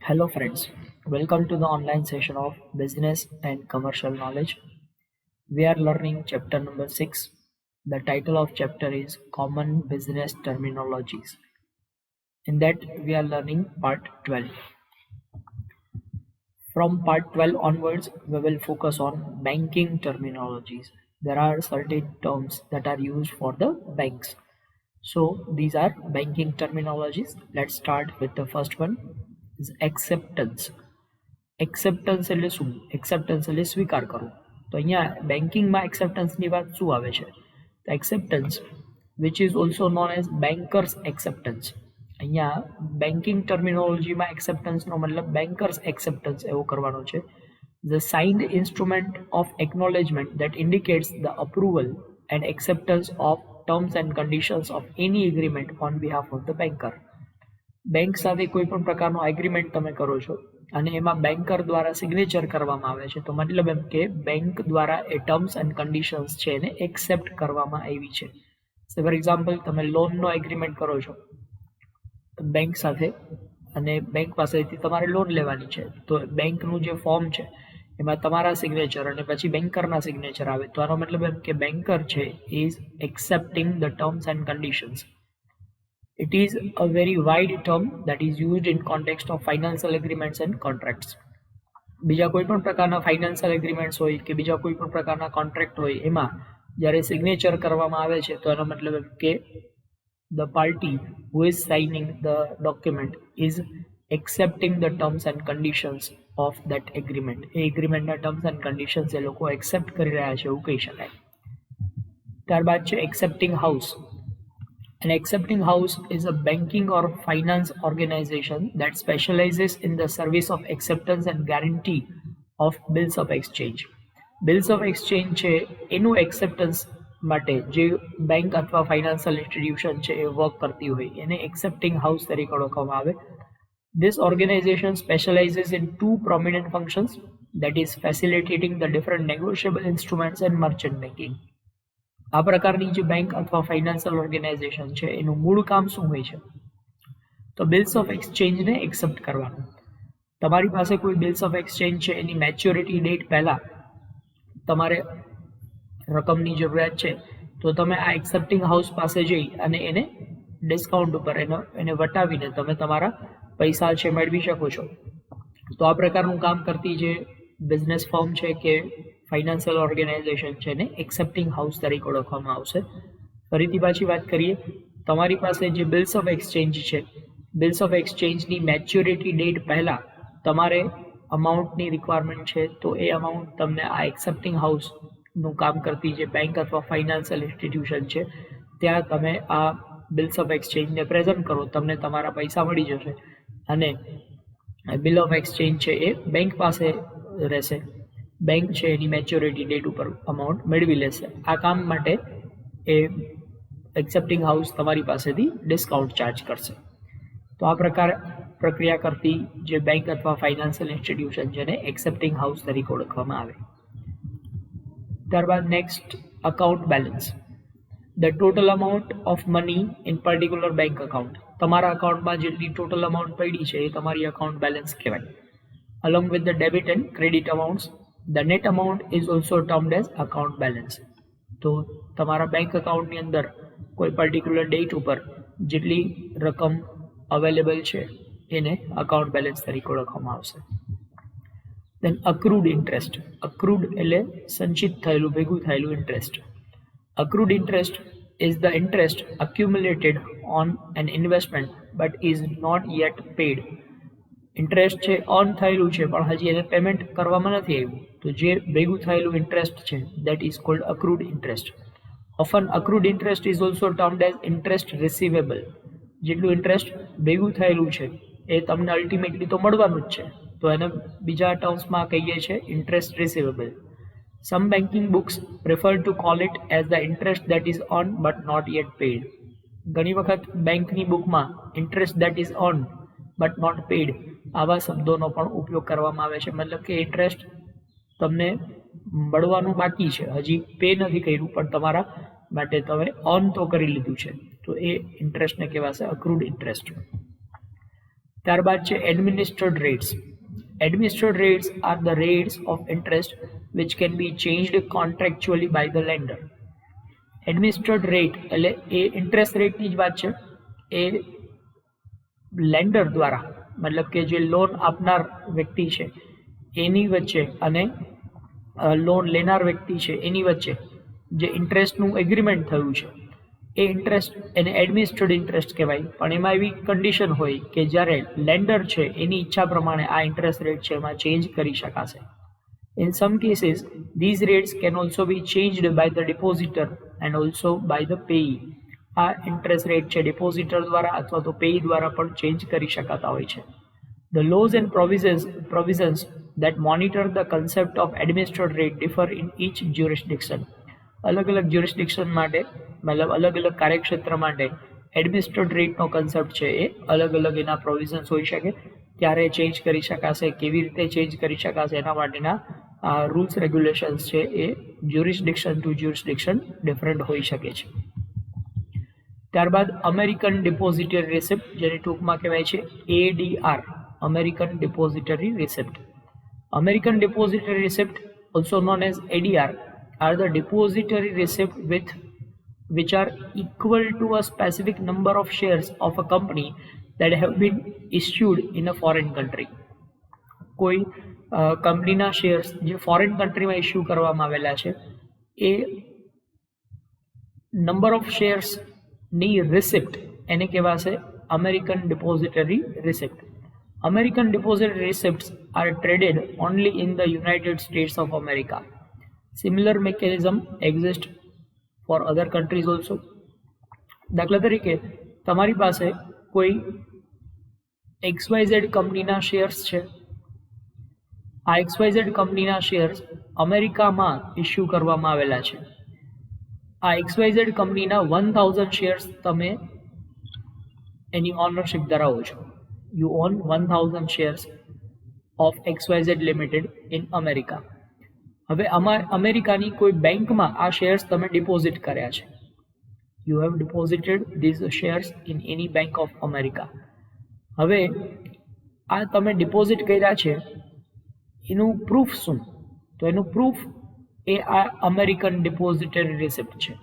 Hello, friends. Welcome to the online session of Business and Commercial Knowledge. We are learning chapter number 6. The title of chapter is Common Business Terminologies. In that, we are learning part 12. From part 12 onwards, we will focus on banking terminologies. There are certain terms that are used for the banks. So, these are banking terminologies. Let's start with the first one is acceptance. Acceptance એટલે શું? Acceptance એટલે સ્વીકાર કરવો. તો અહીંયા બેન્કિંગમાં એક્સેપ્ટન્સની વાત શું આવે છે? તો acceptance which is also known as bankers acceptance. અહીંયા બેન્કિંગ ટર્મિનોલોજીમાં એક્સેપ્ટન્સનો મતલબ બેન્કર્સ એક્સેપ્ટન્સ એવો કરવાનો છે. The signed instrument of acknowledgement that indicates the approval and acceptance of terms and conditions of any agreement on behalf of the banker. Bank સાથે કોઈ પણ પ્રકારનો agreement તમે કરો છો અને એમાં બેન્કર દ્વારા સિગ્નેચર કરવામાં આવે છે, તો મતલબ એમ કે બેંક દ્વારા એ ટર્મ્સ એન્ડ કન્ડિશન્સ છે એને એક્સેપ્ટ કરવામાં આવી છે. ફોર એક્ઝામ્પલ, તમે લોનનો એગ્રીમેન્ટ કરો છો બેંક સાથે અને બેંક પાસેથી તમારે લોન લેવાની છે, તો બેંકનું જે ફોર્મ છે એમાં તમારા સિગ્નેચર અને પછી બેન્કરના સિગ્નેચર આવે, તો આનો મતલબ એમ કે બેન્કર છે is accepting the terms and conditions. It is a very wide term that is used in context of financial agreements and contracts. બીજા કોઈ પણ પ્રકારના ફાઇનાન્શિયલ એગ્રીમેન્ટ્સ હોય કે બીજા કોઈ પણ પ્રકારના કોન્ટ્રાક્ટ હોય એમાં જ્યારે સિગ્નેચર કરવામાં આવે છે તો એનો મતલબ એમ કે the party who is signing the document is accepting the terms and conditions of that agreement. એ એગ્રીમેન્ટના ટર્મ્સ એન્ડ કન્ડિશન્સ એ લોકો એક્સેપ્ટ કરી રહ્યા છે એવું કહી શકાય. ત્યારબાદ છે accepting house. An accepting house is a banking or finance organization that specializes in the service of acceptance and guarantee of bills of exchange. Bills of exchange છે એનું એક્સેપ્ટન્સ માટે જે બેંક અથવા ફાઇનાન્શિયલ ઇન્સ્ટિટ્યુશન છે એ work કરતી હોય એને accepting house તરીકે ઓળખવામાં આવે. This organization specializes in two prominent functions, that is facilitating the different negotiable instruments and merchant banking. આ પ્રકારની જે બેંક અથવા ફાઇનાન્શિયલ ઓર્ગેનાઇઝેશન છે એનું મૂળ કામ શું હોય છે? તો બિલ્સ ઓફ એક્સચેન્જને એક્સેપ્ટ કરવાનું. તમારી પાસે કોઈ બિલ્સ ઓફ એક્સચેન્જ છે એની મેચ્યોરિટી ડેટ પહેલાં તમારે રકમની જરૂરિયાત છે, તો તમે આ એક્સેપ્ટિંગ હાઉસ પાસે જઈ અને એને ડિસ્કાઉન્ટ ઉપર એને વટાવીને તમે તમારા પૈસા છે મેળવી શકો છો. તો આ પ્રકારનું કામ કરતી જે બિઝનેસ ફર્મ છે કે ફાઇનાન્શિયલ ઓર્ગેનાઇઝેશન છે ને એક્સેપ્ટિંગ હાઉસ તરીકે ઓળખવામાં આવશે. ફરીથી પાછી વાત કરીએ, તમારી પાસે જે બિલ્સ ઓફ એક્સચેન્જ છે, બિલ્સ ઓફ એક્સચેન્જની મેચ્યોરિટી ડેટ પહેલાં તમારે અમાઉન્ટની રિક્વાયરમેન્ટ છે, તો એ અમાઉન્ટ તમને આ એક્સેપ્ટિંગ હાઉસનું કામ કરતી જે બેંક અથવા ફાઇનાન્શિયલ ઇન્સ્ટિટ્યુશન છે ત્યાં તમે આ બિલ્સ ઓફ એક્સચેન્જને પ્રેઝન્ટ કરો, તમને તમારા પૈસા મળી જશે અને બિલ ઓફ એક્સચેન્જ છે એ બેંક પાસે રહેશે. બેંક છે એની મેચ્યોરિટી ડેટ ઉપર અમાઉન્ટ મેળવી લેશે. આ કામ માટે એ એક્સેપ્ટિંગ હાઉસ તમારી પાસેથી ડિસ્કાઉન્ટ ચાર્જ કરશે. તો આ પ્રક્રિયા કરતી જે બેંક અથવા ફાઇનાન્શિયલ ઇન્સ્ટિટ્યુશન છે એને એક્સેપ્ટિંગ હાઉસ તરીકે ઓળખવામાં આવે. ત્યારબાદ next, account balance. The total amount of money in particular bank account. તમારા અકાઉન્ટમાં જેટલી ટોટલ અમાઉન્ટ પડી છે એ તમારી અકાઉન્ટ બેલેન્સ કહેવાય. Along with the debit and credit amounts, the net amount is also termed as account balance. તો તમારા bank અકાઉન્ટની અંદર કોઈ પર્ટિક્યુલર ડેટ ઉપર જેટલી રકમ અવેલેબલ છે એને અકાઉન્ટ બેલેન્સ તરીકે ઓળખવામાં આવશે. દેન અક્રૂડ ઇન્ટરેસ્ટ. અક્રૂડ એટલે સંચિત થયેલું, ભેગું થયેલું interest. Accrued interest is the interest accumulated on an investment but is not yet paid. Interest છે અર્ન થયેલું છે પણ હજી એને પેમેન્ટ કરવામાં નથી આવ્યું, તો જે ભેગું થયેલું ઇન્ટરેસ્ટ છે that is called accrued interest. Often accrued interest is also termed as interest receivable. જેટલું ઇન્ટરેસ્ટ ભેગું થયેલું છે એ તમને અલ્ટિમેટલી તો મળવાનું જ છે, તો એને બીજા ટર્મ્સમાં કહીએ છીએ interest receivable. Some banking books prefer to call it as the interest that is earn but not yet paid. ઘણી વખત બેંકની બુકમાં interest that is earn but not paid આવા શબ્દોનો પણ ઉપયોગ કરવામાં આવે છે. મતલબ કે ઇન્ટરેસ્ટ તમને મળવાનું બાકી છે, હજી પે નથી કર્યું પણ તમારા માટે તમે અર્ન તો કરી લીધું છે, તો એ ઇન્ટરેસ્ટને કહેવાશે અક્રૂડ ઇન્ટરેસ્ટ. ત્યારબાદ છે એડમિનિસ્ટર્ડ rates. Administered rates are the rates of interest which can be changed contractually by the lender. Administered rate એટલે એ ઇન્ટરેસ્ટ રેટની જ વાત છે. એ લેન્ડર દ્વારા મતલબ કે જે લોન આપનાર વ્યક્તિ છે એની વચ્ચે અને લોન લેનાર વ્યક્તિ છે એની વચ્ચે જે ઇન્ટરેસ્ટનું એગ્રીમેન્ટ થયું છે એ ઇન્ટરેસ્ટ એને એડમિનિસ્ટર્ડ ઇન્ટરેસ્ટ કહેવાય. પણ એમાં એવી કન્ડિશન હોય કે જ્યારે લેન્ડર છે એની ઈચ્છા પ્રમાણે આ ઇન્ટરેસ્ટ રેટ છે એમાં ચેન્જ કરી શકાશે. In some cases these rates can also be changed by the depositor and also by the payee. આ ઇન્ટરેસ્ટ રેટ છે ડિપોઝિટર દ્વારા અથવા તો પેઈ દ્વારા પણ ચેન્જ કરી શકાતા હોય છે. The lose and provisions that monitor the concept of administered rate differ in each jurisdiction. અલગ અલગ જ્યુરિસ્ડિક્શન માટે મતલબ અલગ અલગ કાર્યક્ષેત્ર માટે એડમિનિસ્ટર્ડ રેટનો કન્સેપ્ટ છે એ અલગ અલગ એના પ્રોવિઝન્સ હોઈ શકે. ત્યારે ચેન્જ કરી શકાશે, કેવી રીતે ચેન્જ કરી શકાશે એના માટેના રૂલ્સ રેગ્યુલેશન્સ છે એ જ્યુરિસ્ડિક્શન ટુ જ્યુરિસ્ડિક્શન ડિફરન્ટ હોઈ શકે છે. ત્યારબાદ અમેરિકન ડિપોઝિટરી રિસિપ્ટ, જેને ટૂંકમાં કહેવાય છે ADR, American depository receipt. American depository receipt, also known as ADR, are the depository receipt which are equal to a specific number of shares of a company that have been issued in a foreign country. કોઈ કંપનીના shares જે foreign કન્ટ્રીમાં issue કરવામાં આવેલા છે એ number of શેર્સની receipt એને કહેવાશે American depository receipt. American depository receipts are traded only in the United States of America. Similar mechanism exists for other countries also. દાખલા તરીકે તમારી પાસે કોઈ XYZ કંપનીના શેર્સ છે. આ XYZ કંપનીના શેર્સ અમેરિકામાં ઇસ્યુ કરવામાં આવેલા છે. આ XYZ કંપનીના 1000 શેર્સ તમે એની ઓનરશિપ ધરાવો છો. You own 1000 shares of XYZ Limited in America. હવે અમેરિકાની કોઈ બેંકમાં આ શેર્સ તમે ડિપોઝિટ કર્યા છે. You have deposited these shares in any bank of America. હવે આ તમે ડિપોઝિટ કર્યા છે એનું પ્રૂફ શું? તો એનું પ્રૂફ એ આ અમેરિકન ડિપોઝિટરી રિસિપ્ટ છે.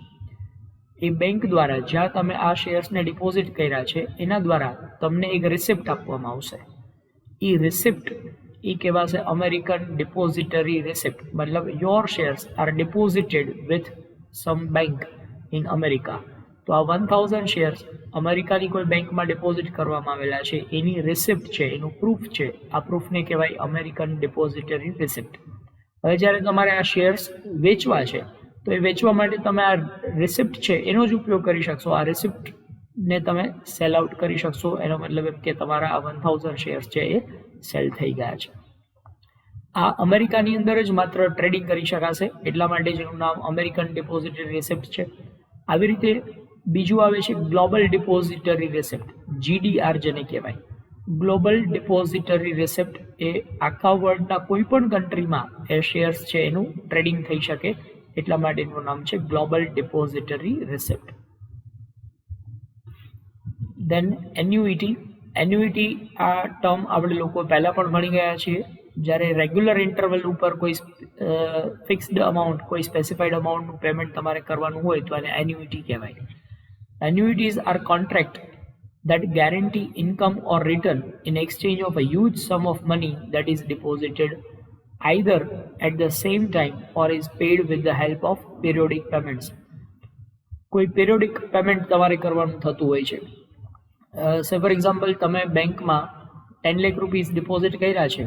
એ બેંક દ્વારા જ્યાં તમે આ શેર્સને ડિપોઝિટ કર્યા છે એના દ્વારા તમને એક રિસિપ્ટ આપવામાં આવશે. એ રિસિપ્ટ એ કહેવાશે અમેરિકન ડિપોઝિટરી રિસિપ્ટ. મતલબ your shares are deposited with some bank in America. તો આ 1000 શેર્સ અમેરિકાની કોઈ બેંકમાં ડિપોઝિટ કરવામાં આવેલા છે એની રિસિપ્ટ છે, એનું પ્રૂફ છે. આ પ્રૂફને કહેવાય અમેરિકન ડિપોઝિટરી રિસિપ્ટ. હવે જ્યારે તમારે આ શેર્સ વેચવા છે તો એ વેચવા માટે તમે આ રિસિપ્ટ છે એનો જ ઉપયોગ કરી શકશો. આ રિસિપ્ટને તમે સેલ આઉટ કરી શકશો. એનો મતલબ એમ કે તમારા આ 1000 શેર્સ છે એ સેલ થઈ ગયા છે. આ અમેરિકાની અંદર જ માત્ર ટ્રેડિંગ કરી શકાશે એટલા માટે જેનું નામ અમેરિકન ડિપોઝિટરી રિસિપ્ટ છે. આવી રીતે બીજું આવે છે ગ્લોબલ ડિપોઝિટરી રિસિપ્ટ, GDR જેને કહેવાય. ગ્લોબલ ડિપોઝિટરી રિસિપ્ટ એ આખા વર્લ્ડના કોઈ પણ કન્ટ્રીમાં એ શેર્સ છે એનું ટ્રેડિંગ થઈ શકે એટલા માટેનું નામ છે ગ્લોબલ ડિપોઝિટરી રિસિપ્ટ. દેન એન્યુઇટી આ ટર્મ આપણે લોકો પહેલાં પણ ભણી ગયા છીએ. જ્યારે રેગ્યુલર ઇન્ટરવલ ઉપર કોઈ ફિક્સ્ડ અમાઉન્ટ, કોઈ સ્પેસિફાઈડ અમાઉન્ટનું પેમેન્ટ તમારે કરવાનું હોય તો એને એન્યુઇટી કહેવાય. Annuities are contract that guarantee income or return in exchange of a huge sum of money that is deposited either at the same time or is paid with the help of periodic payments. કોઈ periodic payment તમારે કરવાનું થતું હોય છે. સે for example તમે બેંકમાં 10 lakh rupees deposit કર્યા છે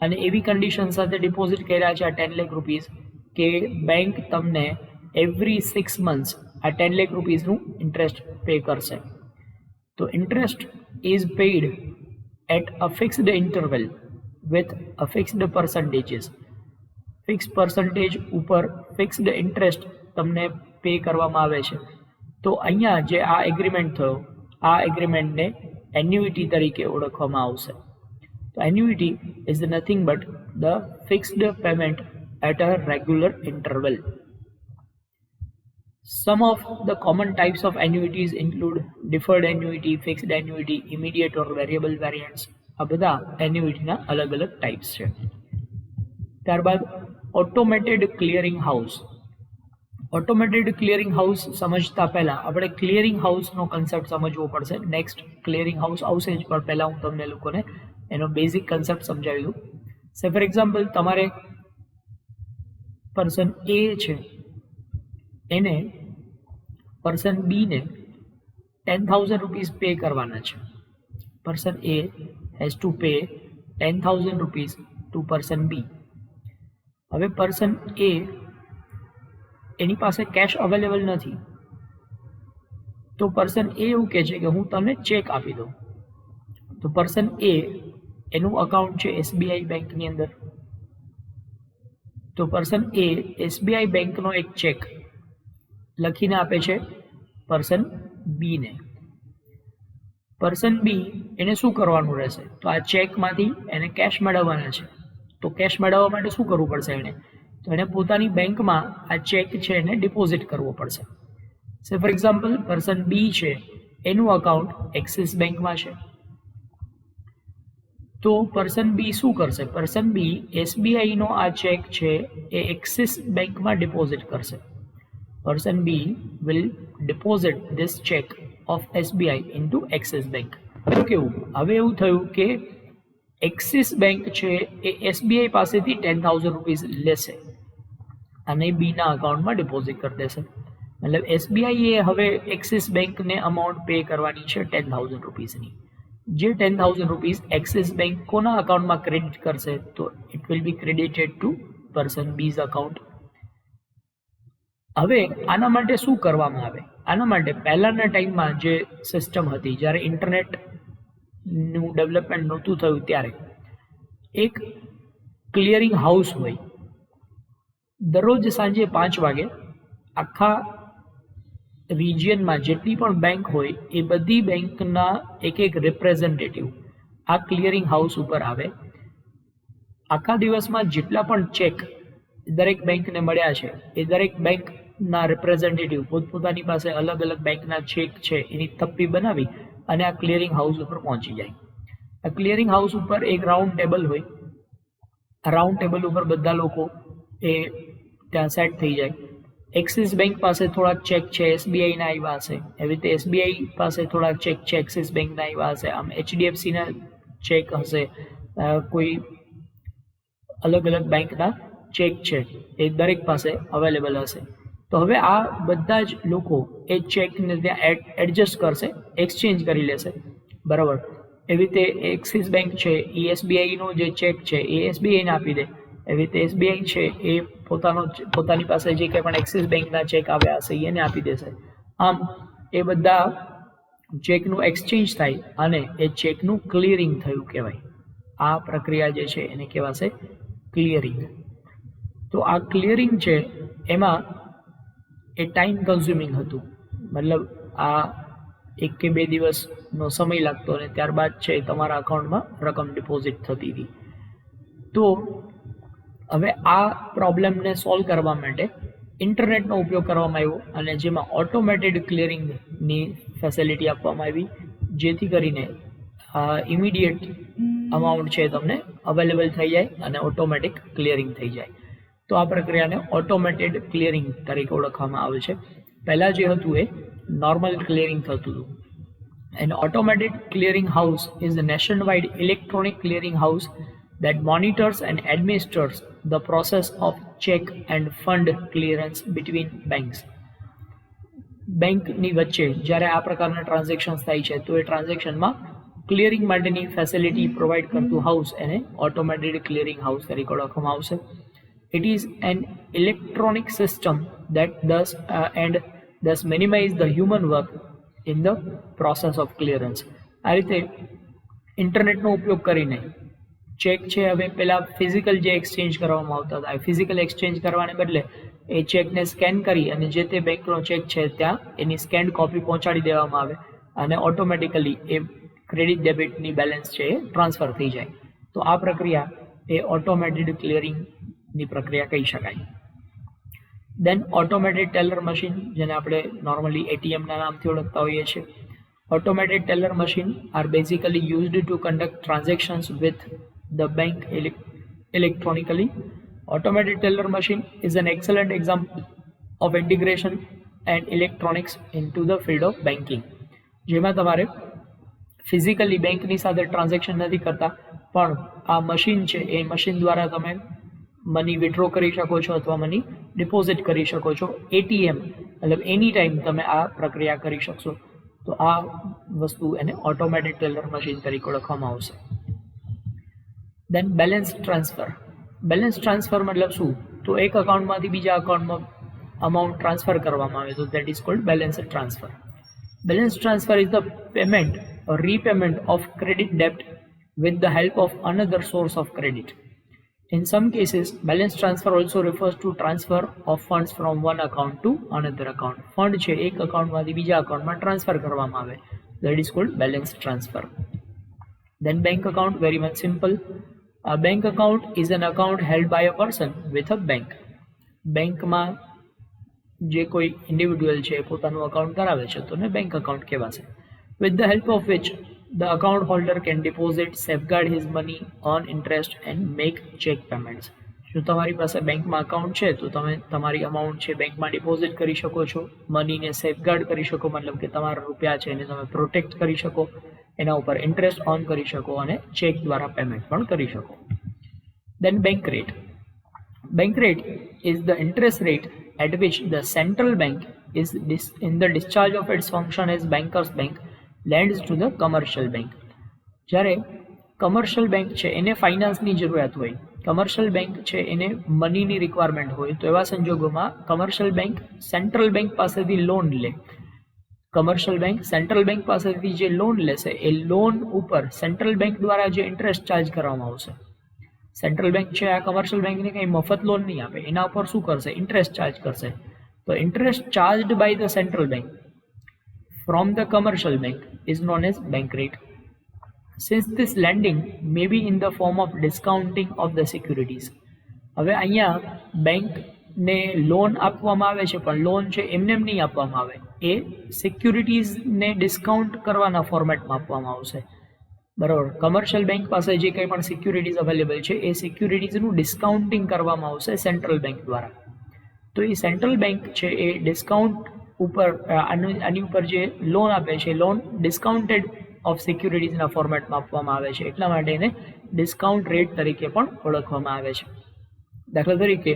અને એવી કન્ડિશન સાથે ડિપોઝિટ કર્યા છે આ 10 લાખ રૂપીસ કે બેંક તમને એવરી 6 months આ 10 લાખ રૂપીસનું ઇન્ટરેસ્ટ પે કરશે. તો interest is paid at a fixed interval with a fixed percentages. Fix percentage ઉપર ફિક્સ્ડ ઇન્ટરેસ્ટ તમને પે કરવામાં આવે છે. તો અહીંયા જે આ એગ્રીમેન્ટ થયો આ એગ્રીમેન્ટને એન્યુઇટી તરીકે ઓળખવામાં આવશે. તો annuity is nothing but the fixed payment at a regular interval. Some of the common types of annuities include deferred annuity, fixed annuity, immediate or variable variants. આ બધા એન્યુઇટીના અલગ અલગ ટાઈપ્સ છે. ત્યારબાદ automated clearing house. Automated clearing house સમજતા પહેલા આપણે clearing હાઉસનો concept સમજવો પડશે. નેક્સ્ટ ક્લિયરિંગ હાઉસ આવશે જ, પણ પહેલા હું તમને લોકોને એનો બેઝિક કન્સેપ્ટ સમજાવી દઉં. સે ફોર એક્ઝામ્પલ, તમારે પર્સન એ છે એને પર્સન બીને 10,000 રૂપીઝ પે કરવાના છે. Person A has to pay 10,000 rupees to person B. હવે પર્સન એ એની પાસે કેશ અવેલેબલ નથી, તો પર્સન એ એવું કહે છે કે હું તમને ચેક આપી દઉં. તો પર્સન એ એનું અકાઉન્ટ છે એસબીઆઈ બેંકની અંદર. તો પર્સન એ એસબીઆઈ બેંકનો એક ચેક લખીને આપે છે પર્સન બીને. પર્સન બી એને શું કરવાનું રહેશે? તો આ ચેકમાંથી એને કેશ મેળવવાના છે. તો કેશ મેળવવા માટે શું કરવું પડશે એને? તો એને પોતાની બેંકમાં આ ચેક છે એને ડિપોઝિટ કરવો પડશે. સે ફોર એક્ઝામ્પલ, પર્સન બી છે એનું અકાઉન્ટ એક્સિસ બેંકમાં છે. તો પર્સન બી શું કરશે? પર્સન બી એસબીઆઈનો આ ચેક છે એ એક્સિસ બેંકમાં ડિપોઝિટ કરશે. Person B will deposit this check of SBI into Axis Bank. કેવું? હવે એવું થયું કે એક્સિસ બેંક છે એ એસબીઆઈ પાસેથી 10,000 રૂપીઝ લેશે અને બીના અકાઉન્ટમાં ડિપોઝિટ કરી દેશે. મતલબ એસબીઆઈએ હવે એક્સિસ બેંકને અમાઉન્ટ પે કરવાની છે 10,000 રૂપીઝની. જે 10,000 રૂપીઝ એક્સિસ બેંક કોના અકાઉન્ટમાં ક્રેડિટ કરશે? તો it will be credited to person B's account. હવે આના માટે શું કરવામાં આવે? આના માટે પહેલાના ટાઈમમાં જે સિસ્ટમ હતી, જ્યારે ઇન્ટરનેટનું ડેવલપમેન્ટ નહોતું થયું ત્યારે એક ક્લિયરિંગ હાઉસ હોય. દરરોજ સાંજે 5 વાગે આખા રિજિયનમાં જેટલી પણ બેંક હોય એ બધી બેંકના એક રિપ્રેઝેન્ટેટિવ આ ક્લિયરિંગ હાઉસ ઉપર આવે. આખા દિવસમાં જેટલા પણ ચેક દરેક બેંકને મળ્યા છે એ દરેક બેંકના રિપ્રેઝેન્ટેટિવ પોતપોતાની પાસે અલગ અલગ બેંકના ચેક છે એની થપ્પી બનાવી અને આ ક્લિયરિંગ હાઉસ ઉપર પહોંચી જાય. આ ક્લિયરિંગ હાઉસ ઉપર એક રાઉન્ડ ટેબલ હોય. આ રાઉન્ડ ટેબલ ઉપર બધા લોકો એ ત્યાં સેટ થઈ જાય. એક્સિસ બેંક પાસે થોડાક ચેક છે એસબીઆઈના આવ્યા હશે, એવી રીતે એસબીઆઈ પાસે થોડાક ચેક છે એક્સિસ બેંકના આવ્યા હશે, આમ એચડીએફસીના ચેક હશે, કોઈ અલગ અલગ બેંકના ચેક છે એ દરેક પાસે અવેલેબલ હશે. તો હવે આ બધા જ લોકો એ ચેકને ત્યાં એડજસ્ટ કરશે, એક્સચેન્જ કરી લેશે. બરાબર. એવી રીતે એક્સિસ બેંક છે એ એસબીઆઈનો જે ચેક છે એ એસબીઆઈને આપી દે. એવી રીતે એસબીઆઈ છે એ પોતાની પાસે જે કંઈ પણ એક્સિસ બેંકના ચેક આવ્યા હશે એને આપી દેશે. આમ એ બધા ચેકનું એક્સચેન્જ થાય અને એ ચેકનું ક્લિયરિંગ થયું કહેવાય. આ પ્રક્રિયા જે છે એને કહેવાશે ક્લિયરિંગ. તો આ ક્લિયરિંગ છે એમાં એ ટાઈમ કન્ઝ્યુમિંગ હતું. મતલબ આ 1 કે 2 દિવસનો સમય લાગતો અને ત્યારબાદ છે તમારા અકાઉન્ટમાં રકમ ડિપોઝિટ થતી હતી. તો હવે આ પ્રોબ્લેમને સોલ્વ કરવા માટે ઇન્ટરનેટનો ઉપયોગ કરવામાં આવ્યો અને જેમાં ઓટોમેટેડ ક્લિયરિંગની ફેસિલિટી આપવામાં આવી, જેથી કરીને ઇમિડિયેટ અમાઉન્ટ છે તમને અવેલેબલ થઈ જાય અને ઓટોમેટિક ક્લિયરિંગ થઈ જાય. તો આ પ્રક્રિયાને ઓટોમેટેડ ક્લિયરિંગ તરીકે ઓળખવામાં આવે છે. પહેલાં જે હતું એ નોર્મલ ક્લિયરિંગ થતું હતું. An automated clearing house is a nationwide electronic clearing house that monitors and administers the process of check and fund clearance between banks. બેંકની વચ્ચે જ્યારે આ પ્રકારના ટ્રાન્ઝેક્શન્સ થાય છે તો એ ટ્રાન્ઝેક્શનમાં ક્લિયરિંગ માટેની ફેસિલિટી પ્રોવાઈડ કરતું હાઉસ એને ઓટોમેટેડ ક્લિયરિંગ હાઉસ તરીકે ઓળખવામાં આવશે. It is an electronic system that thus minimize the human work in the process of clearance. આ રીતે ઇન્ટરનેટનો ઉપયોગ કરીને ચેક છે હવે પહેલાં ફિઝિકલ જે એક્સચેન્જ કરવામાં આવતા હતા, ફિઝિકલ એક્સચેન્જ કરવાને બદલે એ ચેકને સ્કેન કરી અને જે તે બેંકનો ચેક છે ત્યાં એની સ્કેન્ડ કોપી પહોંચાડી દેવામાં આવે અને ઓટોમેટિકલી એ ક્રેડિટ ડેબિટની બેલેન્સ છે એ ટ્રાન્સફર થઈ જાય. તો આ પ્રક્રિયા એ ઓટોમેટેડ ક્લિયરિંગની પ્રક્રિયા કહી શકાય. દેન ઓટોમેટેડ ટેલર મશીન, જેને આપણે નોર્મલી એટીએમના નામથી ઓળખતા હોઈએ છીએ. Automated teller machine are basically used to conduct transactions with the bank electronically. Automated teller machine is an excellent example of integration and electronics into the field of banking. જેમાં તમારે physically બેંકની સાથે transaction નથી કરતા, પણ આ machine છે એ machine દ્વારા તમે મની વિડ્રો કરી શકો છો અથવા મની ડિપોઝિટ કરી શકો છો. એટીએમ મતલબ એની ટાઈમ તમે આ પ્રક્રિયા કરી શકશો. તો આ વસ્તુ એને ઓટોમેટેડ ટેલર મશીન તરીકે ઓળખવામાં આવશે. દેન બેલેન્સ ટ્રાન્સફર. બેલેન્સ ટ્રાન્સફર મતલબ શું? તો એક અકાઉન્ટમાંથી બીજા અકાઉન્ટમાં અમાઉન્ટ ટ્રાન્સફર કરવામાં આવે તો that is cold balance transfer. Balance transfer is the payment or repayment of credit debt with the help of another source of credit. In some cases, balance transfer also refers to transfer of funds from one account to another account. Fund છે એક અકાઉન્ટમાંથી બીજા અકાઉન્ટમાં transfer કરવામાં આવે, that is called balance transfer. Then bank account, very much simple. A bank account is an account held by a person with a bank. બેંકમાં જે કોઈ individual છે પોતાનું અકાઉન્ટ ધરાવે છે તો એને બેંક અકાઉન્ટ કહેવાશે. With the help of which the account holder can deposit, safeguard his money on interest and make check payments. જો તમારી પાસે બેંકમાં અકાઉન્ટ છે તો તમે તમારી અમાઉન્ટ છે બેંકમાં ડિપોઝિટ કરી શકો છો, મનીને સેફગાર્ડ કરી શકો, મતલબ કે તમારા રૂપિયા છે એને તમે પ્રોટેક્ટ કરી શકો, એના ઉપર ઇન્ટરેસ્ટ ઓન કરી શકો અને ચેક દ્વારા પેમેન્ટ પણ કરી શકો. Then bank rate. Bank rate is the interest rate at which the central bank is in the discharge of its function as bankers bank lends to the commercial bank. જ્યારે commercial bank છે એને ફાઇનાન્સની જરૂરિયાત હોય, commercial bank છે એને મનીની requirement હોય, તો એવા સંજોગોમાં કમર્શિયલ બેંક સેન્ટ્રલ બેંક પાસેથી લોન લે. કમર્શિયલ બેંક સેન્ટ્રલ બેંક પાસેથી જે લોન લેશે એ લોન ઉપર સેન્ટ્રલ બેંક દ્વારા જે ઇન્ટરેસ્ટ ચાર્જ કરવામાં આવશે. સેન્ટ્રલ બેંક છે આ કમર્શિયલ બેંકને કંઈ મફત લોન નહીં આપે, એના ઉપર શું કરશે? ઇન્ટરેસ્ટ ચાર્જ કરશે. તો interest charged by the central bank from the commercial bank is known as bank rate. Since this lending may be in the form of discounting of the securities. હવે અહીંયા બેંકને લોન આપવામાં આવે છે પણ loan છે એમને એમ નહીં આપવામાં આવે, એ સિક્યુરિટીઝને ડિસ્કાઉન્ટ કરવાના ફોર્મેટમાં આપવામાં આવશે. બરાબર, કમર્શિયલ બેંક પાસે જે કંઈ પણ સિક્યુરિટીઝ અવેલેબલ છે એ સિક્યુરિટીઝનું ડિસ્કાઉન્ટિંગ કરવામાં આવશે સેન્ટ્રલ બેંક દ્વારા. તો એ સેન્ટ્રલ બેંક છે એ ડિસ્કાઉન્ટ ઉપર આની ઉપર જે લોન આપે છે લોન ડિસ્કાઉન્ટેડ ઓફ સિક્યુરિટીઝના ફોર્મેટમાં આપવામાં આવે છે, એટલા માટે એને ડિસ્કાઉન્ટ રેટ તરીકે પણ ઓળખવામાં આવે છે. દાખલા તરીકે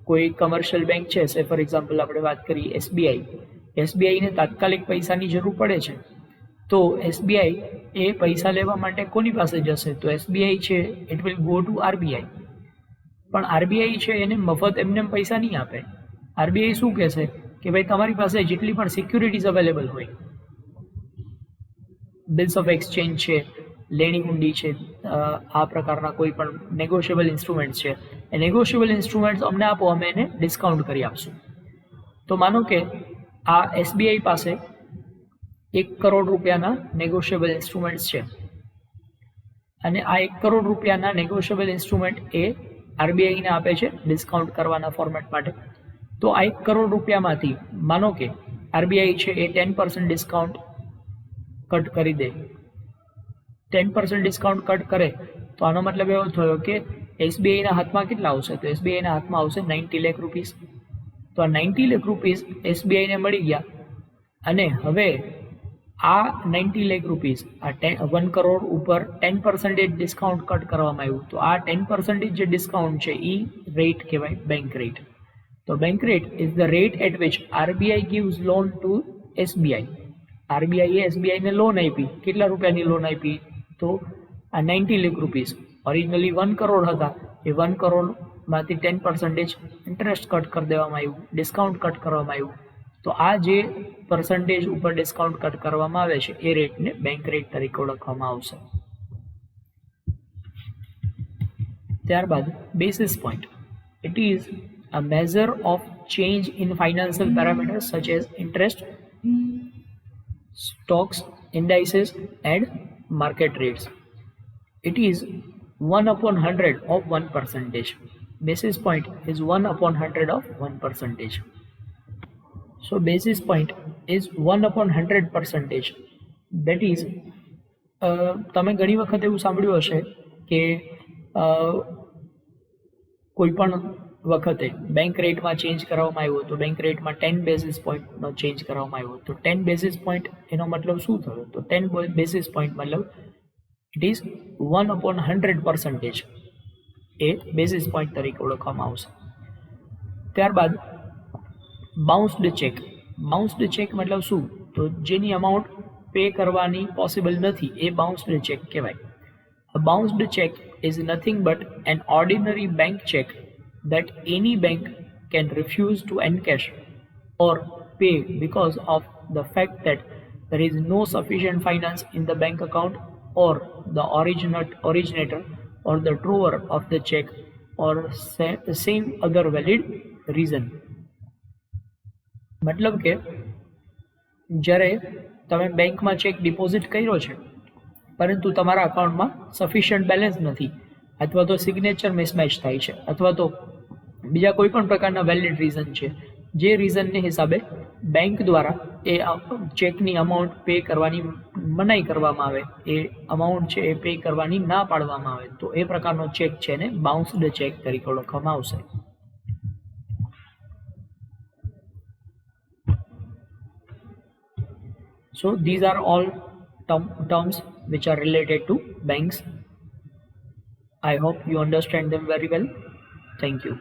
કોઈ કમર્શિયલ બેંક છે, સે ફોર એક્ઝામ્પલ આપણે વાત કરીએ એસબીઆઈ. એસબીઆઈને તાત્કાલિક પૈસાની જરૂર પડે છે તો એસબીઆઈ એ પૈસા લેવા માટે કોની પાસે જશે? તો એસબીઆઈ છે it will go to RBI. પણ આરબીઆઈ છે એને મફત એમને પૈસા નહીં આપે. આરબીઆઈ શું કહેશે કે ભાઈ તમારી પાસે જેટલી પણ સિક્યુરિટીઝ અવેલેબલ હોય, બિલ્સ ઓફ એક્સચેન્જ છે, લેણી હુંડી છે, આ પ્રકારના કોઈ પણ નેગોશિયેબલ ઇન્સ્ટ્રુમેન્ટ્સ છે, એ નેગોશિયેબલ ઇન્સ્ટ્રુમેન્ટ્સ અમને આપો, અમે એને ડિસ્કાઉન્ટ કરી આપશું. તો માનો કે આ એસબીઆઈ પાસે 1 કરોડ રૂપિયાના નેગોશિયેબલ ઇન્સ્ટ્રુમેન્ટ્સ છે અને આ 1 કરોડ રૂપિયાના નેગોશિયેબલ ઇન્સ્ટ્રુમેન્ટ એ આરબીઆઈને આપે છે ડિસ્કાઉન્ટ કરવાના ફોર્મેટ માટે. તો આ 1 કરોડ રૂપિયામાંથી માનો કે આરબીઆઈ છે એ 10% ડિસ્કાઉન્ટ કટ કરી દે. 10% ડિસ્કાઉન્ટ કટ કરે તો આનો મતલબ એવો થયો કે એસબીઆઈના હાથમાં કેટલા આવશે? તો એસબીઆઈના હાથમાં આવશે 90 લાખ રૂપીસ. તો આ 90 લાખ રૂપીસ એસબીઆઈને મળી ગયા અને હવે આ 90 લાખ રૂપીસ આ 1 કરોડ ઉપર 10% ડિસ્કાઉન્ટ કટ કરવામાં આવ્યું. તો આ 10% જે ડિસ્કાઉન્ટ છે એ રેટ કહેવાય બેંક રેટ. તો bank rate is the rate at which RBI gives loan to SBI. આરબીઆઈએ એસબીઆઈને લોન આપી. કેટલા રૂપિયાની લોન આપી? તો આ 90 લાખ રૂપીસ. ઓરિજિનલી 1 કરોડ હતા, એ 1 કરોડમાંથી 10% ઇન્ટરેસ્ટ કટ કરી દેવામાં આવ્યું, ડિસ્કાઉન્ટ કટ કરવામાં આવ્યું. તો આ જે પર્સન્ટેજ ઉપર ડિસ્કાઉન્ટ કટ કરવામાં આવે છે એ રેટને બેંક રેટ તરીકે ઓળખવામાં આવશે. ત્યારબાદ basis point. It is a measure of change in financial parameters such as interest, stocks, indices and market rates. It is 1/100 of 1%. basis point is 1 upon 100 of 1%. So basis point is 1 upon 100%. That is, તમે ઘણી વખત એવું સાંભળ્યું હશે કે કોઈ પણ વખતે બેંક રેટમાં ચેન્જ કરવામાં આવ્યો તો બેંક રેટમાં 10 બેસિસ પોઈન્ટનો ચેન્જ કરવામાં આવ્યો તો 10 બેસિસ પોઈન્ટ એનો મતલબ શું થયો? તો 10 બેસિસ પોઈન્ટ મતલબ it is 1 upon 100%. A basis point તરીકે ઓળખવામાં આવશે. ત્યારબાદ બાઉન્સ્ડ ચેક. બાઉન્સ્ડ ચેક મતલબ શું? તો જેની અમાઉન્ટ પે કરવાની પોસિબલ નથી એ બાઉન્સ્ડ ચેક કહેવાય. A bounced check is nothing but an ordinary bank check that any bank can refuse to encash or pay because of the fact that there is no sufficient finance in the bank account or the originator or the drawer of the check or same other valid reason. મતલબ કે જ્યારે તમે બેંકમાં check deposit કર્યો છે પરંતુ તમારા અકાઉન્ટમાં સફિશિયન્ટ બેલેન્સ નથી અથવા તો સિગ્નેચર મિસમેચ થાય છે અથવા તો બીજા કોઈ પણ પ્રકારના વેલિડ રીઝન છે જે રીઝનને હિસાબે બેંક દ્વારા એ ચેકની અમાઉન્ટ પે કરવાની મનાઈ કરવામાં આવે, એ અમાઉન્ટ છે એ પે કરવાની ના પાડવામાં આવે તો એ પ્રકારનો ચેક છે એને બાઉન્સ્ડ ચેક તરીકે ઓળખવામાં આવશે. So these are all terms which are related to banks. I hope you understand them very well. Thank you.